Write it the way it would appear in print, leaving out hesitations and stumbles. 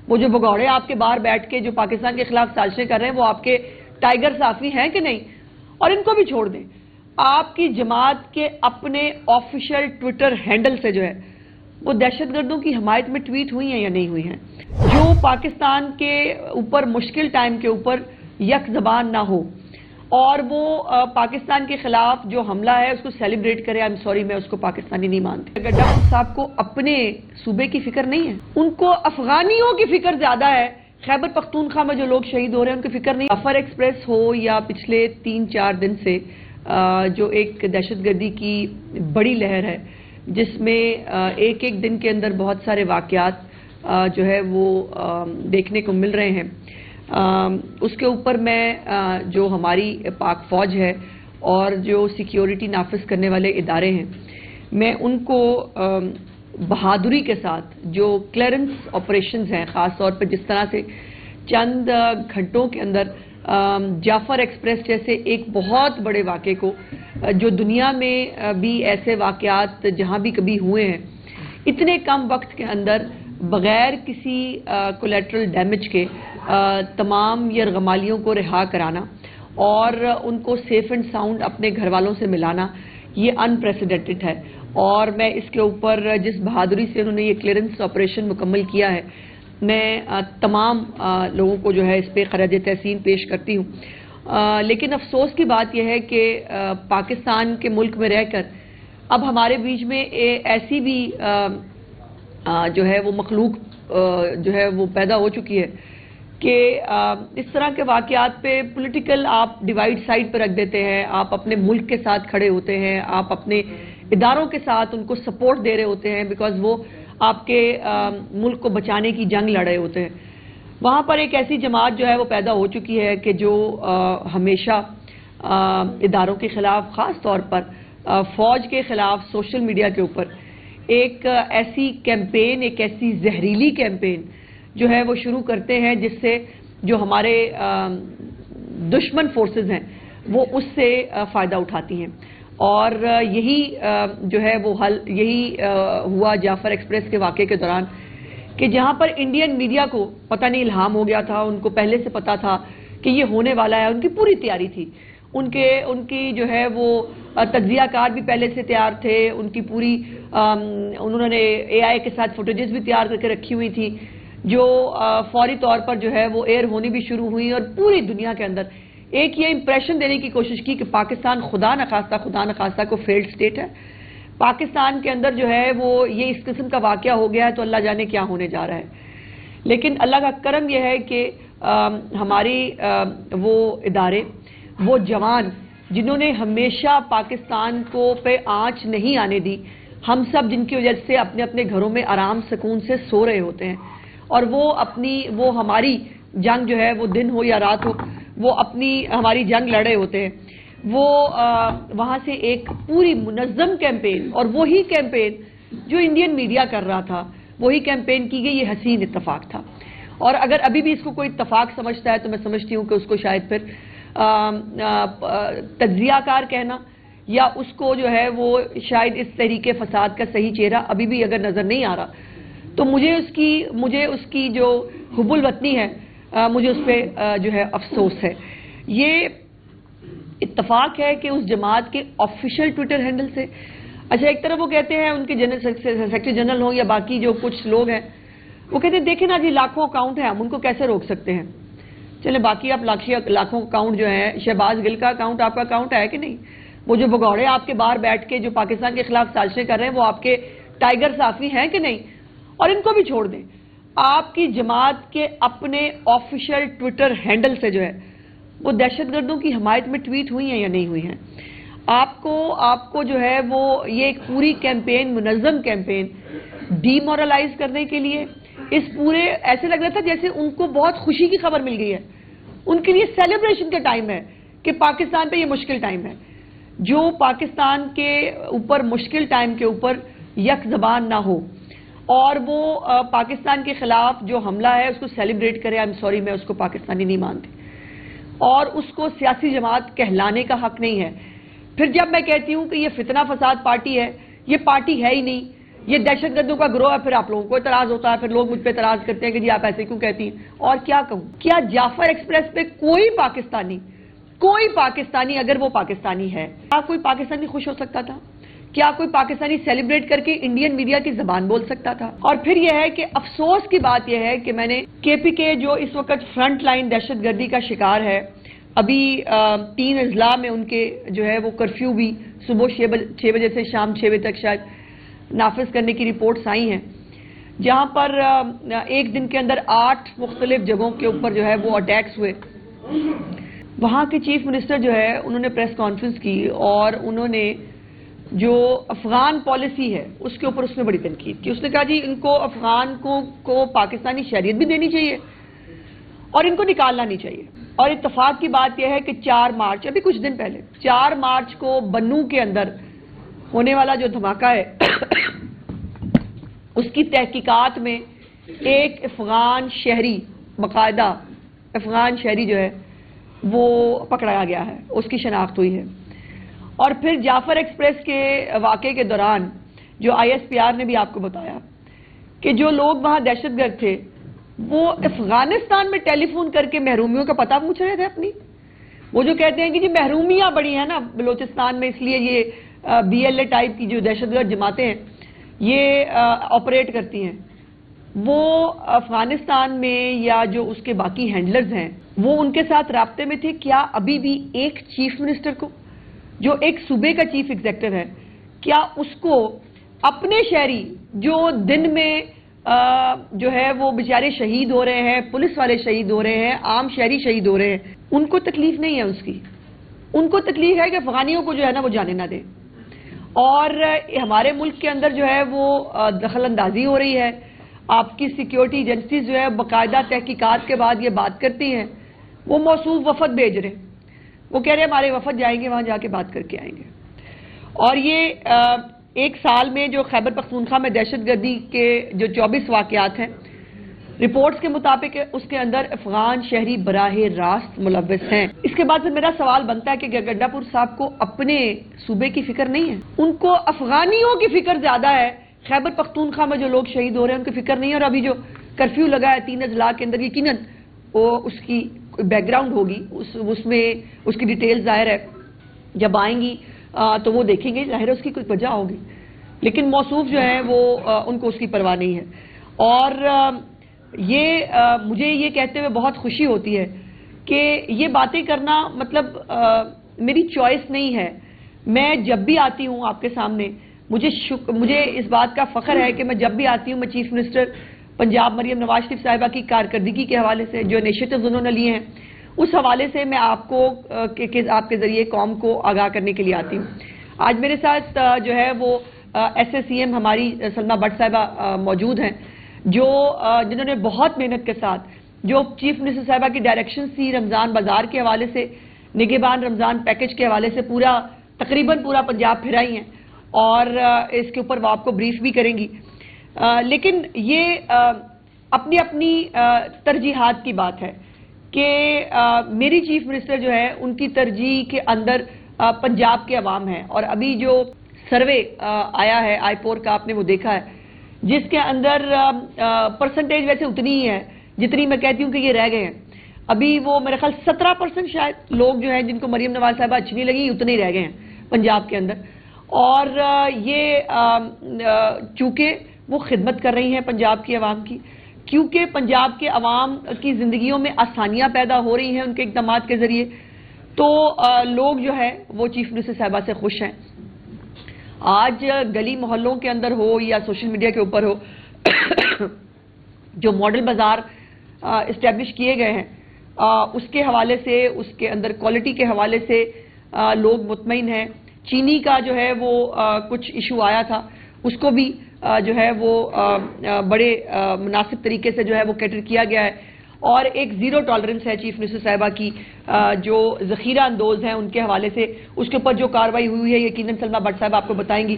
وہ جو بگوڑے آپ کے باہر بیٹھ کے جو پاکستان کے خلاف سازشیں کر رہے ہیں وہ آپ کے ٹائیگر صافی ہیں کہ نہیں؟ اور ان کو بھی چھوڑ دیں. آپ کی جماعت کے اپنے آفیشیل ٹویٹر ہینڈل سے جو ہے وہ دہشت گردوں کی حمایت میں ٹویٹ ہوئی ہیں یا نہیں ہوئی ہیں؟ جو پاکستان کے اوپر مشکل ٹائم کے اوپر یک زبان نہ ہو اور وہ پاکستان کے خلاف جو حملہ ہے اس کو سیلیبریٹ کرے. آئی ایم سوری، میں اس کو پاکستانی نہیں مانتی. گڈا صاحب کو اپنے صوبے کی فکر نہیں ہے، ان کو افغانیوں کی فکر زیادہ ہے. خیبر پختونخوا میں جو لوگ شہید ہو رہے ہیں ان کی فکر نہیں. جعفر ایکسپریس ہو یا پچھلے 3-4 دن سے جو ایک دہشت گردی کی بڑی لہر ہے جس میں ایک دن کے اندر بہت سارے واقعات جو ہے وہ دیکھنے کو مل رہے ہیں، اس کے اوپر میں جو ہماری پاک فوج ہے اور جو سیکیورٹی نافذ کرنے والے ادارے ہیں، میں ان کو بہادری کے ساتھ جو کلیئرنس آپریشنز ہیں، خاص طور پہ جس طرح سے چند گھنٹوں کے اندر جعفر ایکسپریس جیسے ایک بہت بڑے واقعے کو، جو دنیا میں بھی ایسے واقعات جہاں بھی کبھی ہوئے ہیں، اتنے کم وقت کے اندر بغیر کسی کولیٹرل ڈیمیج کے تمام یرغمالیوں کو رہا کرانا اور ان کو سیف اینڈ ساؤنڈ اپنے گھر والوں سے ملانا، یہ انپریسیڈنٹڈ ہے. اور میں اس کے اوپر جس بہادری سے انہوں نے یہ کلیئرنس آپریشن مکمل کیا ہے، میں تمام لوگوں کو جو ہے اس پہ خراج تحسین پیش کرتی ہوں. لیکن افسوس کی بات یہ ہے کہ پاکستان کے ملک میں رہ کر اب ہمارے بیچ میں ایسی بھی جو ہے وہ مخلوق جو ہے وہ پیدا ہو چکی ہے کہ اس طرح کے واقعات پہ پولیٹیکل آپ ڈیوائیڈ سائڈ پہ رکھ دیتے ہیں. آپ اپنے ملک کے ساتھ کھڑے ہوتے ہیں، آپ اپنے اداروں کے ساتھ ان کو سپورٹ دے رہے ہوتے ہیں بیکاز وہ آپ کے ملک کو بچانے کی جنگ لڑ رہے ہوتے ہیں. وہاں پر ایک ایسی جماعت جو ہے وہ پیدا ہو چکی ہے کہ جو ہمیشہ اداروں کے خلاف، خاص طور پر فوج کے خلاف سوشل میڈیا کے اوپر ایک ایسی کیمپین، ایک ایسی زہریلی کیمپین جو ہے وہ شروع کرتے ہیں جس سے جو ہمارے دشمن فورسز ہیں وہ اس سے فائدہ اٹھاتی ہیں. اور یہی جو ہے وہ حل یہی ہوا جعفر ایکسپریس کے واقعے کے دوران کہ جہاں پر انڈین میڈیا کو پتہ نہیں الہام ہو گیا تھا، ان کو پہلے سے پتہ تھا کہ یہ ہونے والا ہے، ان کی پوری تیاری تھی. ان کی جو ہے وہ تجزیہ کار بھی پہلے سے تیار تھے، ان کی پوری انہوں نے اے آئی کے ساتھ فوٹیجز بھی تیار کر کے رکھی ہوئی تھی جو فوری طور پر جو ہے وہ ایئر ہونی بھی شروع ہوئی اور پوری دنیا کے اندر ایک یہ امپریشن دینے کی کوشش کی کہ پاکستان خدا نخواستہ کو فیلڈ سٹیٹ ہے. پاکستان کے اندر جو ہے وہ یہ اس قسم کا واقعہ ہو گیا ہے تو اللہ جانے کیا ہونے جا رہا ہے. لیکن اللہ کا کرم یہ ہے کہ ہماری وہ ادارے، وہ جوان جنہوں نے ہمیشہ پاکستان کو پہ آنچ نہیں آنے دی، ہم سب جن کی وجہ سے اپنے اپنے گھروں میں آرام سکون سے سو رہے ہوتے ہیں اور وہ ہماری جنگ جو ہے وہ دن ہو یا رات ہو، وہ ہماری جنگ لڑے ہوتے ہیں. وہ وہاں سے ایک پوری منظم کیمپین، اور وہی کیمپین جو انڈین میڈیا کر رہا تھا، وہی کیمپین کی گئی. یہ حسین اتفاق تھا. اور اگر ابھی بھی اس کو کوئی اتفاق سمجھتا ہے تو میں سمجھتی ہوں کہ اس کو شاید پھر تجزیہ کار کہنا یا اس کو جو ہے وہ شاید اس تحریک فساد کا صحیح چہرہ ابھی بھی اگر نظر نہیں آ رہا تو مجھے اس کی جو حب الوطنی ہے مجھے اس پہ جو ہے افسوس ہے. یہ اتفاق ہے کہ اس جماعت کے آفیشیل ٹویٹر ہینڈل سے، اچھا ایک طرف وہ کہتے ہیں ان کے سیکرٹری جنرل ہوں یا باقی جو کچھ لوگ ہیں وہ کہتے ہیں دیکھیں نا جی لاکھوں اکاؤنٹ ہیں، ہم ان کو کیسے روک سکتے ہیں. چلیں باقی آپ لاکھوں اکاؤنٹ جو ہیں، شہباز گل کا اکاؤنٹ آپ کا اکاؤنٹ ہے کہ نہیں؟ وہ جو بگوڑے آپ کے باہر بیٹھ کے جو پاکستان کے خلاف سازشیں کر رہے ہیں وہ آپ کے ٹائیگر صافی ہیں کہ نہیں؟ اور ان کو بھی چھوڑ دیں. آپ کی جماعت کے اپنے آفیشیل ٹویٹر ہینڈل سے جو ہے وہ دہشت گردوں کی حمایت میں ٹویٹ ہوئی ہیں یا نہیں ہوئی ہیں؟ آپ کو جو ہے وہ یہ ایک پوری کیمپین، منظم کیمپین ڈی مورلائز کرنے کے لیے اس پورے ایسے لگ رہا تھا جیسے ان کو بہت خوشی کی خبر مل گئی ہے. ان کے لیے سیلیبریشن کا ٹائم ہے کہ پاکستان پہ یہ مشکل ٹائم ہے. جو پاکستان کے اوپر مشکل ٹائم کے اوپر یک زبان نہ ہو اور وہ پاکستان کے خلاف جو حملہ ہے اس کو سیلیبریٹ کرے. آئی ایم سوری، میں اس کو پاکستانی نہیں مانتی اور اس کو سیاسی جماعت کہلانے کا حق نہیں ہے. پھر جب میں کہتی ہوں کہ یہ فتنہ فساد پارٹی ہے، یہ پارٹی ہے ہی نہیں، یہ دہشت گردوں کا گروہ ہے، پھر آپ لوگوں کو اعتراض ہوتا ہے، پھر لوگ مجھ پہ اعتراض کرتے ہیں کہ جی آپ ایسے کیوں کہتی ہیں. اور کیا کہوں، کیا جعفر ایکسپریس پہ کوئی پاکستانی اگر وہ پاکستانی ہے، کیا کوئی پاکستانی خوش ہو سکتا تھا؟ کیا کوئی پاکستانی سیلیبریٹ کر کے انڈین میڈیا کی زبان بول سکتا تھا؟ اور پھر یہ ہے کہ افسوس کی بات یہ ہے کہ میں نے کے پی کے جو اس وقت فرنٹ لائن دہشت گردی کا شکار ہے، ابھی 3 اضلاع میں ان کے جو ہے وہ کرفیو بھی صبح 6 بجے سے شام 6 بجے تک شاید نافذ کرنے کی رپورٹس آئی ہیں، جہاں پر ایک دن کے اندر 8 مختلف جگہوں کے اوپر جو ہے وہ اٹیکس ہوئے. وہاں کے چیف منسٹر جو ہے انہوں نے پریس کانفرنس کی اور انہوں نے جو افغان پالیسی ہے اس کے اوپر اس نے بڑی تنقید کی. اس نے کہا جی ان کو افغان کو پاکستانی شہریت بھی دینی چاہیے اور ان کو نکالنا نہیں چاہیے. اور اتفاق کی بات یہ ہے کہ 4 مارچ ابھی کچھ دن پہلے 4 مارچ کو بنو کے اندر ہونے والا جو دھماکہ ہے اس کی تحقیقات میں ایک افغان شہری، باقاعدہ افغان شہری جو ہے وہ پکڑایا گیا ہے، اس کی شناخت ہوئی ہے. اور پھر جعفر ایکسپریس کے واقعے کے دوران جو آئی ایس پی آر نے بھی آپ کو بتایا کہ جو لوگ وہاں دہشت گرد تھے وہ افغانستان میں ٹیلی فون کر کے محرومیوں کا پتہ پوچھ رہے تھے اپنی. وہ جو کہتے ہیں کہ جی محرومیاں بڑی ہیں نا بلوچستان میں، اس لیے یہ بی ایل اے ٹائپ کی جو دہشت گرد جماعتیں ہیں یہ آپریٹ کرتی ہیں. وہ افغانستان میں یا جو اس کے باقی ہینڈلرز ہیں وہ ان کے ساتھ رابطے میں تھے. کیا ابھی بھی ایک چیف منسٹر کو جو ایک صوبے کا چیف ایگزیکٹو ہے، کیا اس کو اپنے شہری جو دن میں جو ہے وہ بیچارے شہید ہو رہے ہیں، پولیس والے شہید ہو رہے ہیں، عام شہری شہید ہو رہے ہیں، ان کو تکلیف نہیں ہے اس کی؟ ان کو تکلیف ہے کہ افغانیوں کو جو ہے نا وہ جانے نہ دیں. اور ہمارے ملک کے اندر جو ہے وہ دخل اندازی ہو رہی ہے. آپ کی سیکیورٹی ایجنسیز جو ہے باقاعدہ تحقیقات کے بعد یہ بات کرتی ہیں. وہ موصوف وفد بھیج رہے ہیں، وہ کہہ رہے ہیں ہمارے وفد جائیں گے، وہاں جا کے بات کر کے آئیں گے. اور یہ ایک سال میں جو خیبر پختونخوا میں دہشت گردی کے جو 24 واقعات ہیں، رپورٹس کے مطابق اس کے اندر افغان شہری براہ راست ملوث ہیں. اس کے بعد پھر میرا سوال بنتا ہے کہ گنڈا پور صاحب کو اپنے صوبے کی فکر نہیں ہے؟ ان کو افغانیوں کی فکر زیادہ ہے. خیبر پختونخوا میں جو لوگ شہید ہو رہے ہیں ان کی فکر نہیں ہے. اور ابھی جو کرفیو لگا ہے 3 اضلاع کے اندر، یقیناً وہ اس کی بیک گراؤنڈ ہوگی، اس میں اس کی ڈیٹیل ظاہر ہے، جب آئیں گی تو وہ دیکھیں گے، ظاہر ہے اس کی کوئی وجہ ہوگی. لیکن موصوف جو ہے وہ ان کو اس کی پرواہ نہیں ہے. اور مجھے یہ کہتے ہوئے بہت خوشی ہوتی ہے کہ یہ باتیں کرنا مطلب میری چوائس نہیں ہے. میں جب بھی آتی ہوں آپ کے سامنے مجھے اس بات کا فخر ہے کہ میں جب بھی آتی ہوں میں چیف منسٹر پنجاب مریم نواز شریف صاحبہ کی کارکردگی کے حوالے سے جو انیشیٹوز انہوں نے لیے ہیں اس حوالے سے میں آپ کو آپ کے ذریعے قوم کو آگاہ کرنے کے لیے آتی ہوں. آج میرے ساتھ جو ہے وہ ایس اے سی ایم ہماری سلمہ بٹ صاحبہ موجود ہیں، جنہوں نے بہت محنت کے ساتھ جو چیف منسٹر صاحبہ کی ڈائریکشن تھی رمضان بازار کے حوالے سے، نگہبان رمضان پیکج کے حوالے سے تقریباً پورا پنجاب پھرائی ہیں اور اس کے اوپر وہ آپ کو بریف بھی کریں گی. لیکن یہ اپنی اپنی ترجیحات کی بات ہے کہ میری چیف منسٹر جو ہے ان کی ترجیح کے اندر پنجاب کے عوام ہیں. اور ابھی جو سروے آیا ہے آئی پور کا، آپ نے وہ دیکھا ہے، جس کے اندر پرسنٹیج ویسے اتنی ہی ہے جتنی میں کہتی ہوں کہ یہ رہ گئے ہیں. ابھی وہ میرے خیال 17% شاید لوگ جو ہیں جن کو مریم نواز صاحبہ اچھی نہیں لگی اتنے ہی رہ گئے ہیں پنجاب کے اندر. اور یہ چونکہ وہ خدمت کر رہی ہیں پنجاب کی عوام کی، کیونکہ پنجاب کے عوام کی زندگیوں میں آسانیاں پیدا ہو رہی ہیں ان کے اقدامات کے ذریعے، تو لوگ جو ہے وہ چیف منسٹر صاحبہ سے خوش ہیں. آج گلی محلوں کے اندر ہو یا سوشل میڈیا کے اوپر ہو جو ماڈل بازار اسٹیبلش کیے گئے ہیں اس کے حوالے سے، اس کے اندر کوالٹی کے حوالے سے لوگ مطمئن ہیں. چینی کا جو ہے وہ کچھ ایشو آیا تھا، اس کو بھی جو ہے وہ بڑے مناسب طریقے سے جو ہے وہ کیٹر کیا گیا ہے. اور ایک زیرو ٹالرنس ہے چیف منسٹر صاحبہ کی جو ذخیرہ اندوز ہیں ان کے حوالے سے، اس کے اوپر جو کارروائی ہوئی ہے یقیناً سلمہ بٹ صاحب آپ کو بتائیں گی